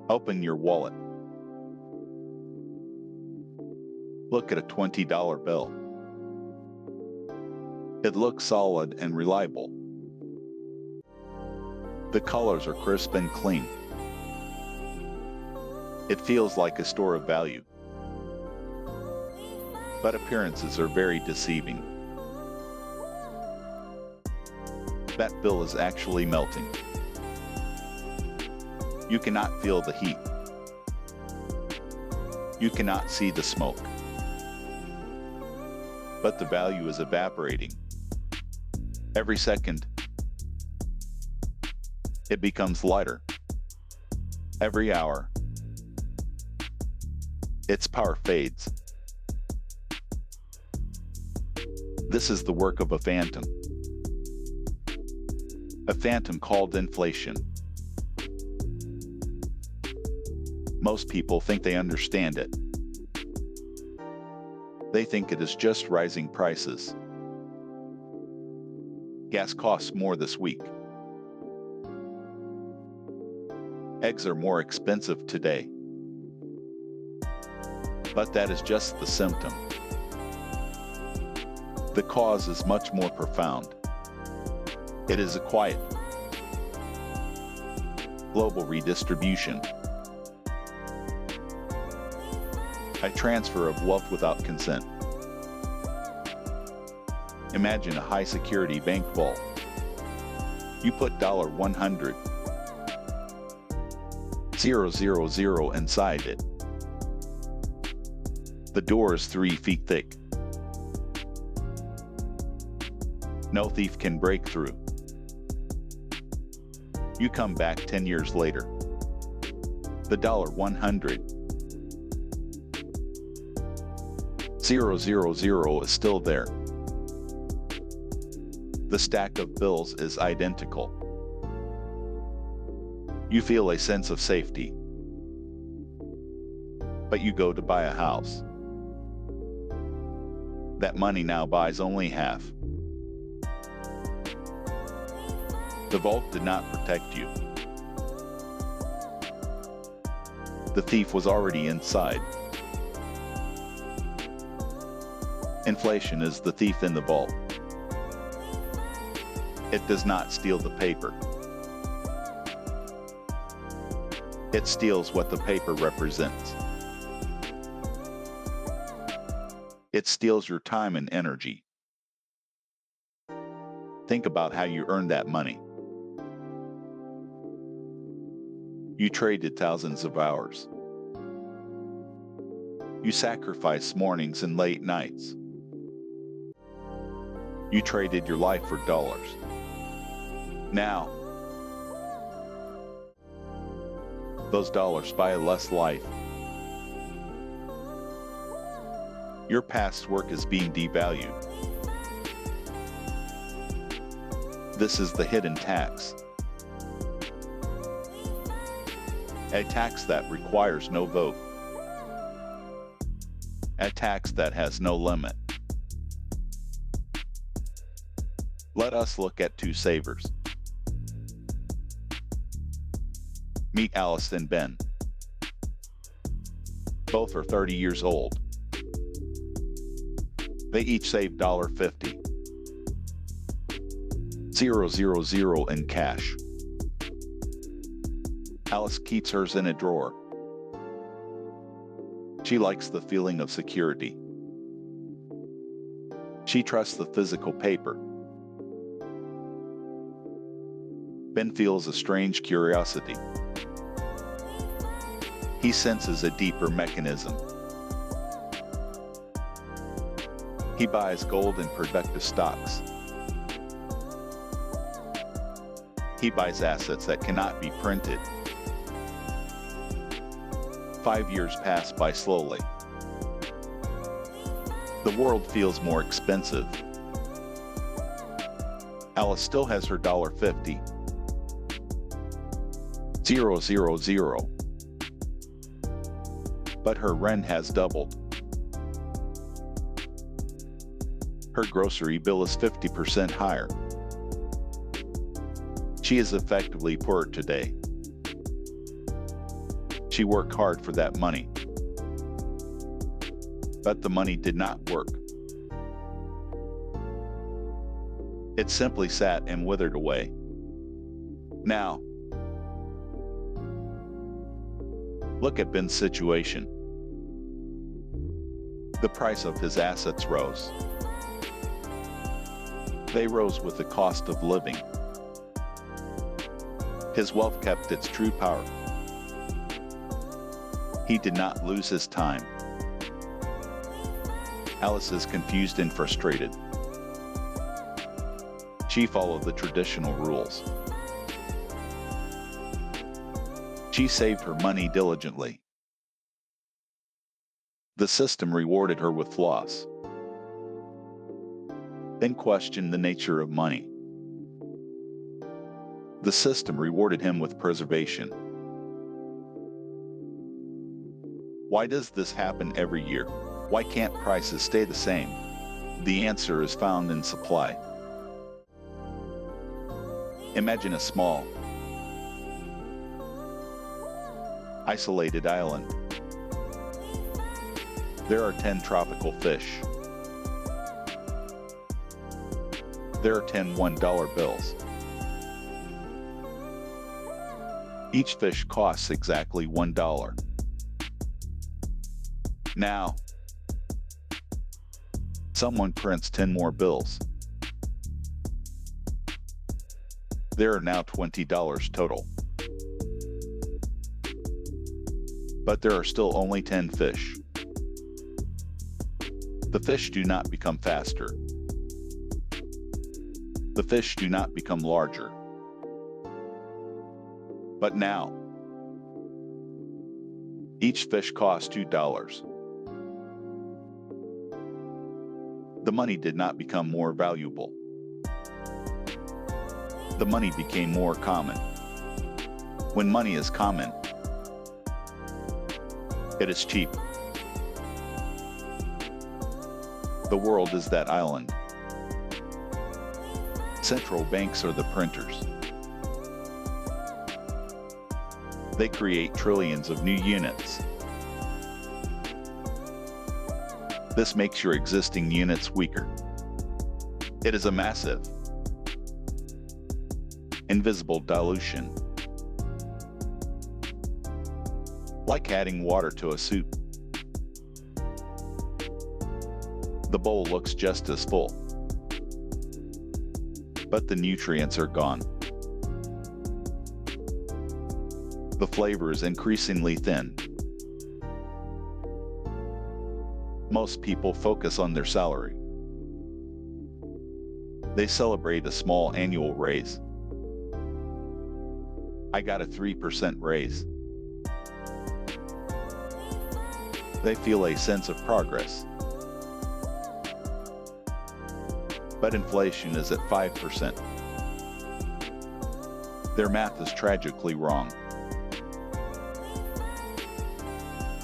Open your wallet. Look at a $20 bill. It looks solid and reliable. The colors are crisp and clean. It feels like a store of value. But appearances are very deceiving. That bill is actually melting. You cannot feel the heat. You cannot see the smoke. But the value is evaporating. Every second, it becomes lighter. Every hour, its power fades. This is the work of a phantom called inflation. Most people think they understand it. They think it is just rising prices. Gas costs more this week. Eggs are more expensive today. But that is just the symptom. The cause is much more profound. It is a quiet, global redistribution. A transfer of wealth without consent. Imagine a high-security bank vault. You put $100,000 inside it. The door is 3 feet thick. No thief can break through. You come back 10 years later. The $100,000 is still there. The stack of bills is identical. You feel a sense of safety. But you go to buy a house. That money now buys only half. The vault did not protect you. The thief was already inside. Inflation is the thief in the vault. It does not steal the paper. It steals what the paper represents. It steals your time and energy. Think about how you earned that money. You traded thousands of hours. You sacrificed mornings and late nights. You traded your life for dollars. Now, those dollars buy a less life. Your past work is being devalued. This is the hidden tax. A tax that requires no vote. A tax that has no limit. Let us look at two savers. Meet Alice and Ben. Both are 30 years old. They each save $50. 000 in cash. Alice keeps hers in a drawer. She likes the feeling of security. She trusts the physical paper. Ben feels a strange curiosity. He senses a deeper mechanism. He buys gold and productive stocks. He buys assets that cannot be printed. 5 years pass by slowly. The world feels more expensive. Alice still has her $50. 000. But her rent has doubled. Her grocery bill is 50% higher. She is effectively poor today. She worked hard for that money. But the money did not work. It simply sat and withered away. Now, look at Ben's situation. The price of his assets rose. They rose with the cost of living. His wealth kept its true power. He did not lose his time. Alice is confused and frustrated. She followed the traditional rules. She saved her money diligently. The system rewarded her with loss. Ben questioned the nature of money. The system rewarded him with preservation. Why does this happen every year? Why can't prices stay the same? The answer is found in supply. Imagine a small, isolated island. There are 10 tropical fish. There are 10 $1 bills. Each fish costs exactly $1. Now, someone prints 10 more bills. There are now $20 total. But there are still only 10 fish. The fish do not become faster. The fish do not become larger. But now, each fish costs $2. The money did not become more valuable. The money became more common. When money is common, it is cheap. The world is that island. Central banks are the printers. They create trillions of new units. This makes your existing units weaker. It is a massive, invisible dilution. Like adding water to a soup. The bowl looks just as full, but the nutrients are gone. The flavor is increasingly thin. Most people focus on their salary. They celebrate a small annual raise. I got a 3% raise. They feel a sense of progress. But inflation is at 5%. Their math is tragically wrong.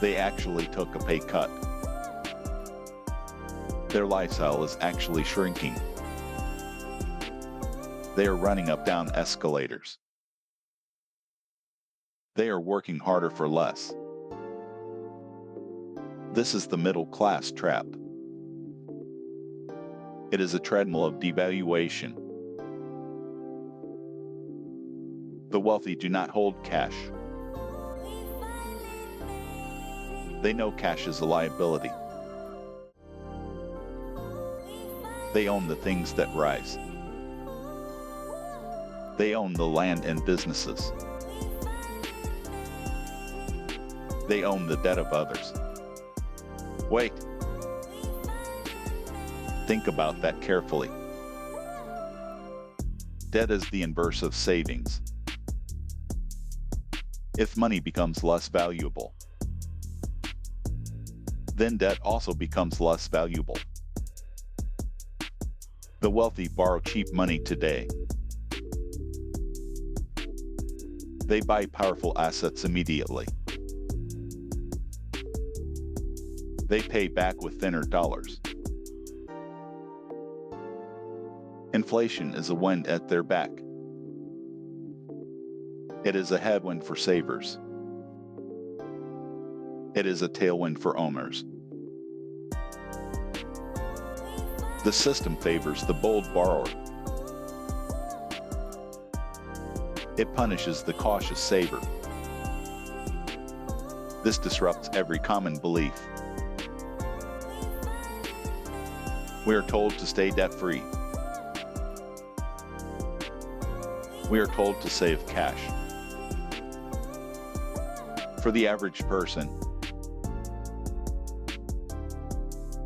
They actually took a pay cut. Their lifestyle is actually shrinking. They are running up down escalators. They are working harder for less. This is the middle class trap. It is a treadmill of devaluation. The wealthy do not hold cash. They know cash is a liability. They own the things that rise. They own the land and businesses. They own the debt of others. Wait. Think about that carefully. Debt is the inverse of savings. If money becomes less valuable, then debt also becomes less valuable. The wealthy borrow cheap money today. They buy powerful assets immediately. They pay back with thinner dollars. Inflation is a wind at their back. It is a headwind for savers. It is a tailwind for owners. The system favors the bold borrower. It punishes the cautious saver. This disrupts every common belief. We are told to stay debt-free. We are told to save cash. For the average person,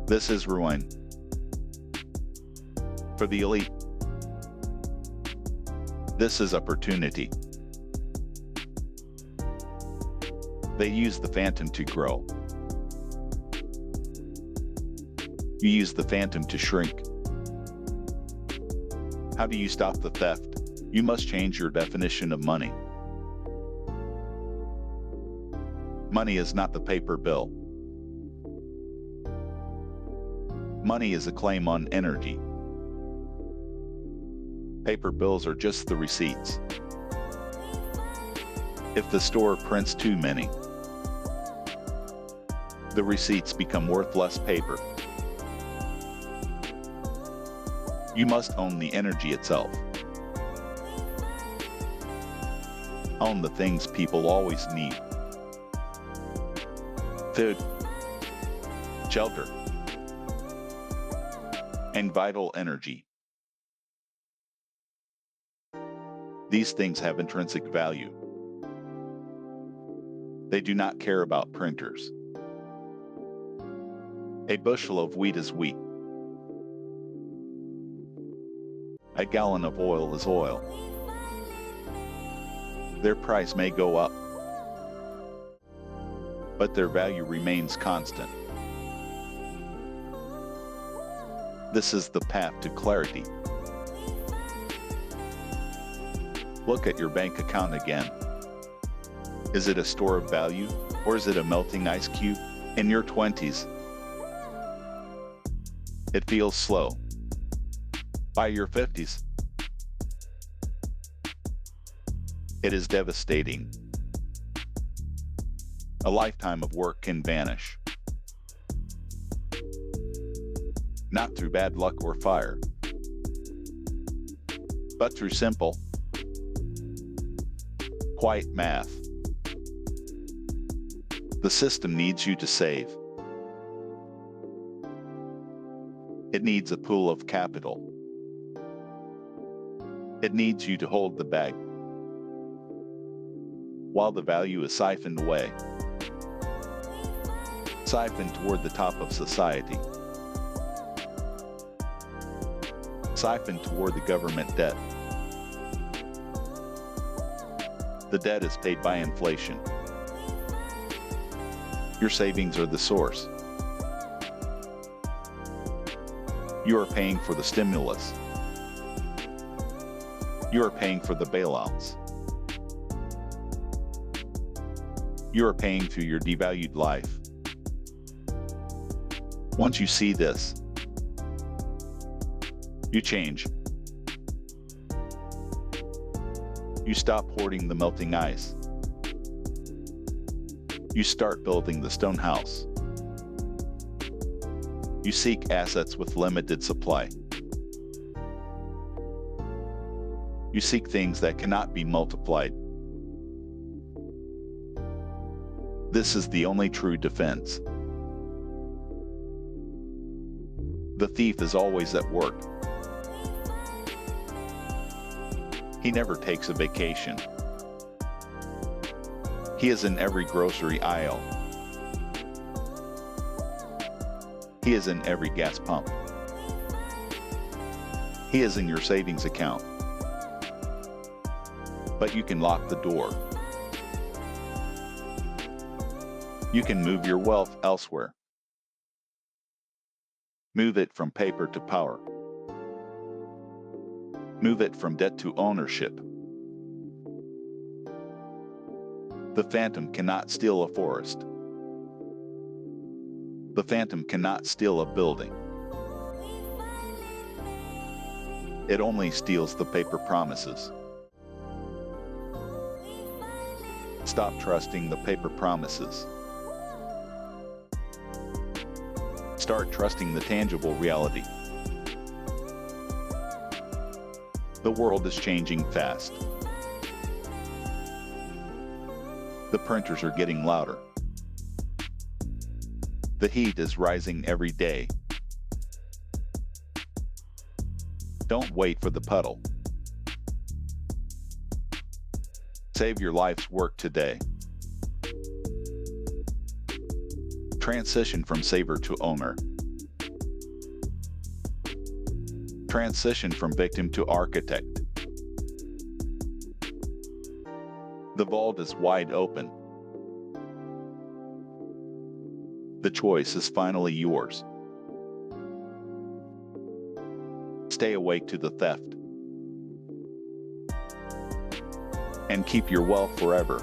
this is ruin. For the elite, this is opportunity. They use the phantom to grow. You use the phantom to shrink. How do you stop the theft? You must change your definition of money. Money is not the paper bill. Money is a claim on energy. Paper bills are just the receipts. If the store prints too many, the receipts become worth less paper. You must own the energy itself. Own the things people always need. Food, shelter, and vital energy. These things have intrinsic value. They do not care about printers. A bushel of wheat is wheat. A gallon of oil is oil. Their price may go up, but their value remains constant. This is the path to clarity. Look at your bank account again. Is it a store of value, or is it a melting ice cube? In your 20s, it feels slow. By your 50s, it is devastating. A lifetime of work can vanish. Not through bad luck or fire, but through simple, quiet math. The system needs you to save. It needs a pool of capital. It needs you to hold the bag, while the value is siphoned away. Siphoned toward the top of society. Siphoned toward the government debt. The debt is paid by inflation. Your savings are the source. You are paying for the stimulus. You are paying for the bailouts. You are paying through your devalued life. Once you see this, you change. You stop hoarding the melting ice. You start building the stone house. You seek assets with limited supply. You seek things that cannot be multiplied. This is the only true defense. The thief is always at work. He never takes a vacation. He is in every grocery aisle. He is in every gas pump. He is in your savings account. But you can lock the door. You can move your wealth elsewhere. Move it from paper to power. Move it from debt to ownership. The phantom cannot steal a forest. The phantom cannot steal a building. It only steals the paper promises. Stop trusting the paper promises. Start trusting the tangible reality. The world is changing fast. The printers are getting louder. The heat is rising every day. Don't wait for the puddle. Save your life's work today. Transition from saver to owner. Transition from victim to architect. The vault is wide open. The choice is finally yours. Stay awake to the theft. And keep your wealth forever.